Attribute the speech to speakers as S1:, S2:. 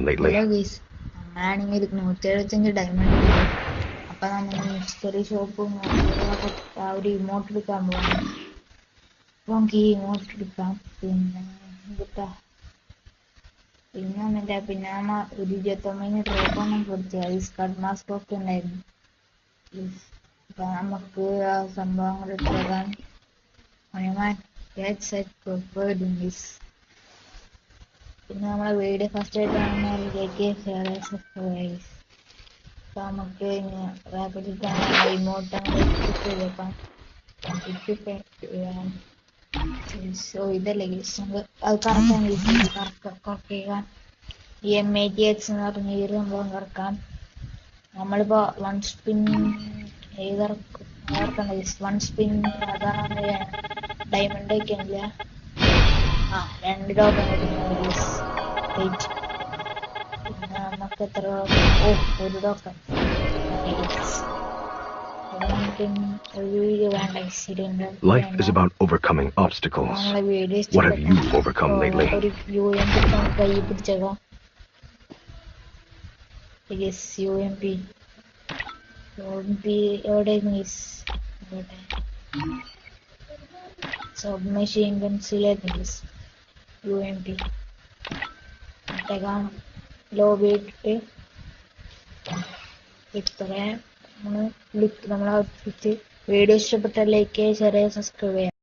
S1: lately?
S2: Hello guys, ഞാനിങ്ങനെ 175 diamond ഉണ്ട്. അപ്പൊ നമ്മൾ മിസ്റ്ററി ഷോപ്പും ആ ഒരു ഇമോട്ട് എടുക്കാൻ പോകണം. അപ്പൊ നമുക്ക് ഈ ഇമോട്ട് എടുക്കാം. പിന്നെ എന്താ പിന്നെ ഒന്നില്ല, പിന്നെ നമ്മ ഒരു 29 ഡ്രോപ്പൊന്നും കൊടുത്തു. ഐസ് കട്ട് മാസ്ക് ഒക്കെ ഉണ്ടായിരുന്നു. അപ്പൊ നമുക്ക് ആ സംഭവങ്ങൾ എടുത്തേക്കാൻ പിന്നെ നമ്മളെ വീഡിയോ ഫസ്റ്റ് ആയിട്ട് കാണുന്നവരിലേക്ക് ഷെയർ സബ്സ്ക്രൈബ്. അപ്പൊ നമുക്ക് റിമോട്ട് ഇതല്ലേ അത് കറക്കാൻ MATX എന്ന് പറഞ്ഞ ഈ ഒരു സംഭവം കറക്കാം. നമ്മളിപ്പോ വൺ സ്പിൻ വൺ സ്പിൻ അതാണ് ഡയമണ്ട് ഒക്കെയാണില്ല. 2 ടോക്കൺ കിട്ടുന്ന പിന്നെ നമുക്ക് എത്ര ഒരു token
S1: Life is about overcoming obstacles. What have you overcome lately?
S2: ഒരു UMP കൈ പിടിച്ചേക്കാം. UMP എവിടെ സബ് മെഷീൻ ഗൺസിലേക്ക് UMP ഇട്ടേക്കാം. ലോബി ഇട്ടിട്ട് ഇത്രയും നമ്മളെ വീഡിയോ ഇഷ്ടപ്പെട്ട ലൈക്ക് ഷെയർ സബ്സ്ക്രൈബ് ചെയ്യാം.